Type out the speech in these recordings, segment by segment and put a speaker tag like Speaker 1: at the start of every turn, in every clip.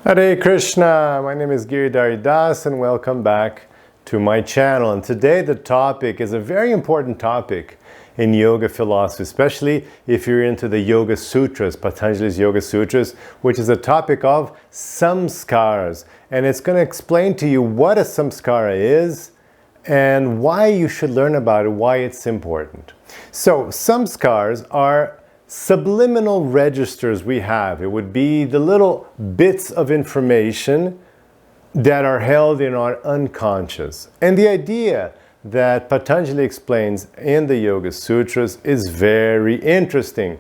Speaker 1: Hare Krishna, my name is Giridhari Das and welcome back to my channel. And today the topic is a very important topic in yoga philosophy, especially if you're into the Yoga Sutras, Patanjali's Yoga Sutras, which is a topic of Samskaras. And it's going to explain to you what a samskara is and why you should learn about it, why it's important. So samskaras are subliminal registers we have. It would be the little bits of information that are held in our unconscious. And the idea that Patanjali explains in the Yoga Sutras is very interesting,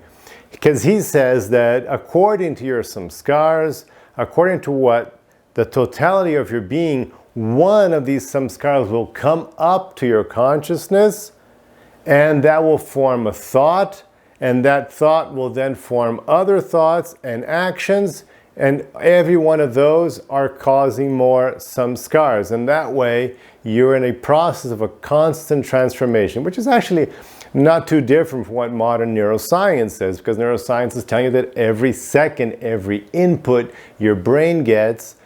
Speaker 1: because he says that according to your samskaras, according to what the totality of your being, one of these samskaras will come up to your consciousness, and that will form a thought, and that thought will then form other thoughts and actions, and every one of those are causing more samskaras. And that way, you're in a process of a constant transformation, which is actually not too different from what modern neuroscience says, because neuroscience is telling you that every second, every input your brain gets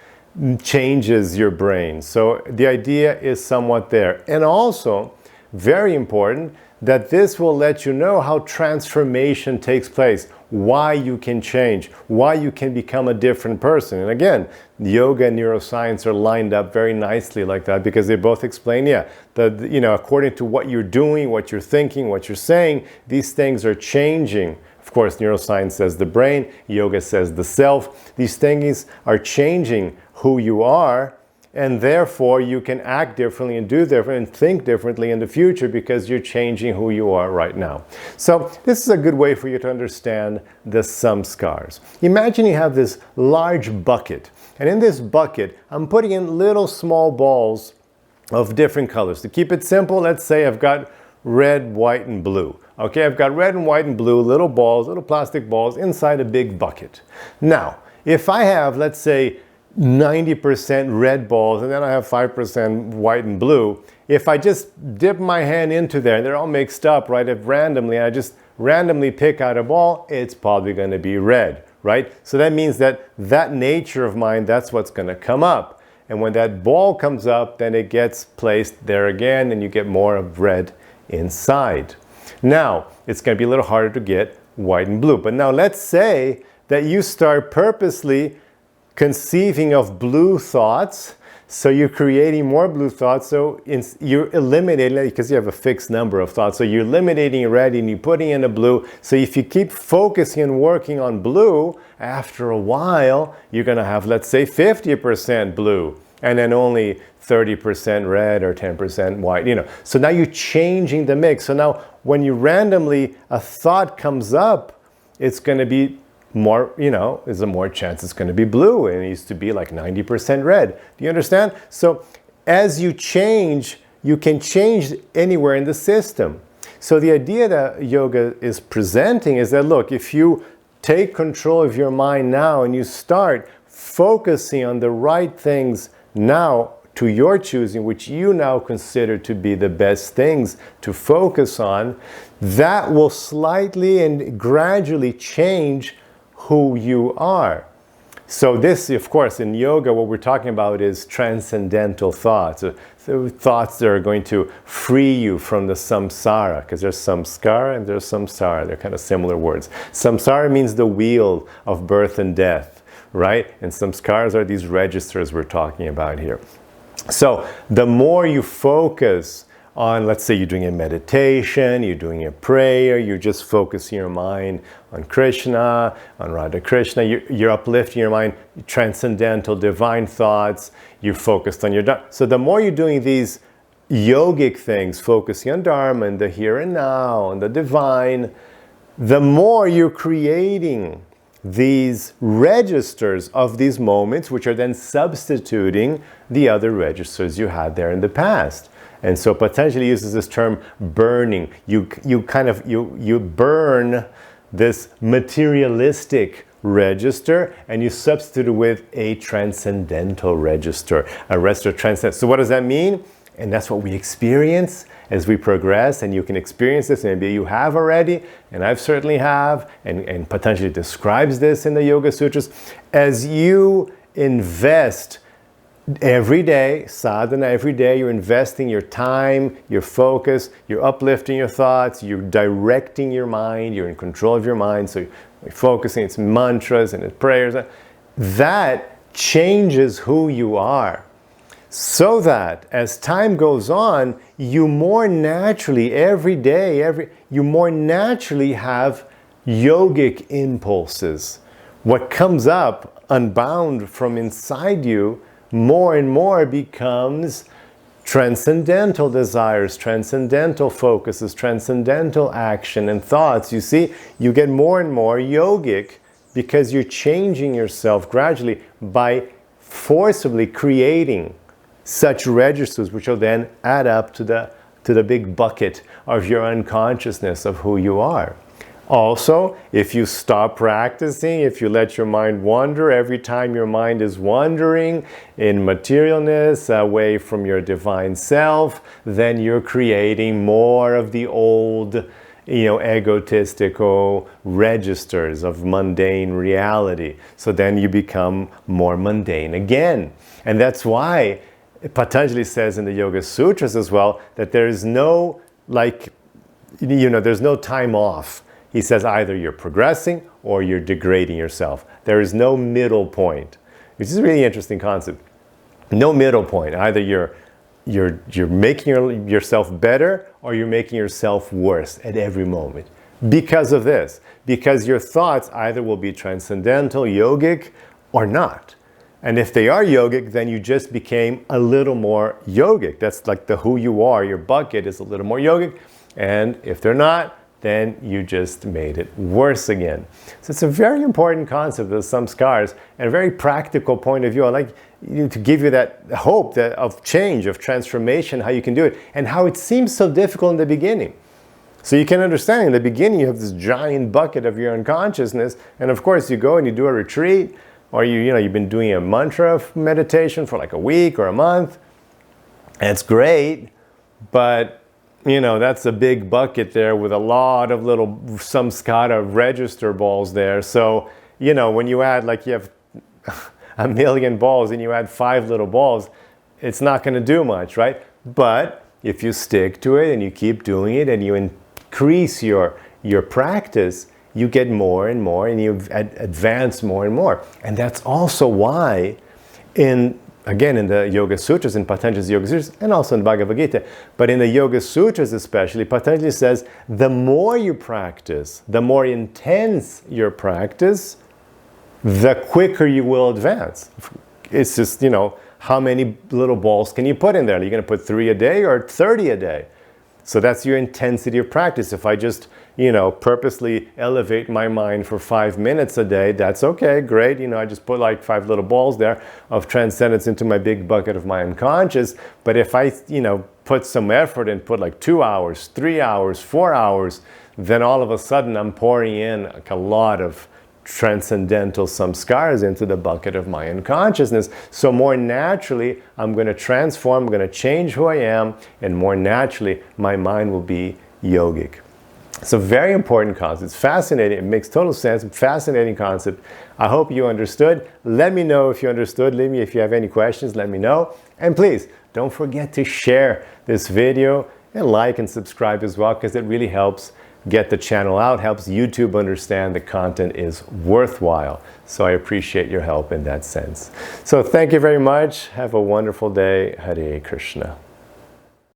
Speaker 1: changes your brain. So the idea is somewhat there. And also, very important, that this will let you know how transformation takes place, why you can change, why you can become a different person. And again, yoga and neuroscience are lined up very nicely like that, because they both explain, according to what you're doing, what you're thinking, what you're saying, these things are changing. Of course, neuroscience says the brain, yoga says the self. These things are changing who you are, and therefore you can act differently and do differently and think differently in the future, because you're changing who you are right now. So this is a good way for you to understand the samskaras. Imagine you have this large bucket, and in this bucket I'm putting in little small balls of different colors. To keep it simple, let's say I've got red, white, and blue. Okay, I've got red and white and blue, little balls, little plastic balls inside a big bucket. Now, if I have, let's say, 90% red balls, and then I have 5% white and blue. If I just dip my hand into there, they're all mixed up, right? If I just randomly pick out a ball, it's probably going to be red, right? So that means that nature of mine, that's what's going to come up. And when that ball comes up, then it gets placed there again, and you get more of red inside. Now, it's going to be a little harder to get white and blue. But now let's say that you start purposely conceiving of blue thoughts, so you're creating more blue thoughts, so you're eliminating, because you have a fixed number of thoughts, so you're eliminating red and you're putting in a blue. So if you keep focusing and working on blue, after a while you're going to have, let's say, 50% blue, and then only 30% red or 10% white, So now you're changing the mix. So now when you randomly, a thought comes up, it's going to be more, there's a more chance it's going to be blue, and it used to be like 90% red. Do you understand? So as you change, you can change anywhere in the system. So the idea that yoga is presenting is that, look, if you take control of your mind now and you start focusing on the right things now to your choosing, which you now consider to be the best things to focus on, that will slightly and gradually change who you are. So this, of course, in yoga, what we're talking about is transcendental thoughts. So thoughts that are going to free you from the samsara, because there's samskara and there's samsara. They're kind of similar words. Samsara means the wheel of birth and death, right? And samskaras are these registers we're talking about here. So the more you focus on, let's say you're doing a meditation, you're doing a prayer, you're just focusing your mind on Krishna, on Radha Krishna, you're uplifting your mind, transcendental, divine thoughts, you're focused on your Dharma. So the more you're doing these yogic things, focusing on Dharma and the here and now and the divine, the more you're creating these registers of these moments, which are then substituting the other registers you had there in the past. And so Patanjali uses this term burning. You burn this materialistic register and you substitute it with a transcendental register, a register transcendent. So what does that mean? And that's what we experience as we progress, and you can experience this, maybe you have already, and I've certainly have, and Patanjali describes this in the Yoga Sutras. As you invest every day, sadhana every day, you're investing your time, your focus, you're uplifting your thoughts, you're directing your mind, you're in control of your mind, so you're focusing, it's mantras and it's prayers. That changes who you are. So that as time goes on, you more naturally, every day, you more naturally have yogic impulses. What comes up unbound from inside you more and more becomes transcendental desires, transcendental focuses, transcendental action and thoughts. You see, you get more and more yogic because you're changing yourself gradually by forcibly creating such registers, which will then add up to the big bucket of your unconsciousness of who you are. Also, if you stop practicing, if you let your mind wander, every time your mind is wandering in materialness, away from your divine self, then you're creating more of the old, egotistical registers of mundane reality. So then you become more mundane again. And that's why Patanjali says in the Yoga Sutras as well that there is no, there's no time off. He says either you're progressing or you're degrading yourself. There is no middle point, which is a really interesting concept. No middle point. Either you're making yourself better or you're making yourself worse at every moment. Because of this. Because your thoughts either will be transcendental, yogic, or not. And if they are yogic, then you just became a little more yogic. That's like the who you are. Your bucket is a little more yogic. And if they're not, then you just made it worse again. So it's a very important concept of samskaras and a very practical point of view. I like to give you that hope of change, of transformation, how you can do it, and how it seems so difficult in the beginning. So you can understand in the beginning you have this giant bucket of your unconsciousness, and of course you go and you do a retreat, or you've been doing a mantra meditation for like a week or a month, and it's great, but that's a big bucket there with a lot of little samskara register balls there. So, when you add, you have 1 million balls and you add 5 little balls, it's not going to do much, right? But if you stick to it and you keep doing it and you increase your practice, you get more and more and you advance more and more. And that's also why in the Yoga Sutras, in Patanjali's Yoga Sutras, and also in Bhagavad Gita, but in the Yoga Sutras especially, Patanjali says, the more you practice, the more intense your practice, the quicker you will advance. It's just, how many little balls can you put in there? Are you going to put 3 a day or 30 a day? So that's your intensity of practice. If I just, purposely elevate my mind for 5 minutes a day, that's okay, great. I just put 5 little balls there of transcendence into my big bucket of my unconscious. But if I, put some effort and put 2 hours, 3 hours, 4 hours, then all of a sudden I'm pouring in a lot of transcendental samskaras into the bucket of my unconsciousness. So more naturally, I'm going to transform, I'm going to change who I am, and more naturally, my mind will be yogic. It's a very important concept. It's fascinating. It makes total sense. Fascinating concept. I hope you understood. Let me know if you understood. Leave me if you have any questions. Let me know. And please, don't forget to share this video and like and subscribe as well, because it really helps get the channel out, helps YouTube understand the content is worthwhile. So I appreciate your help in that sense. So thank you very much. Have a wonderful day. Hare Krishna.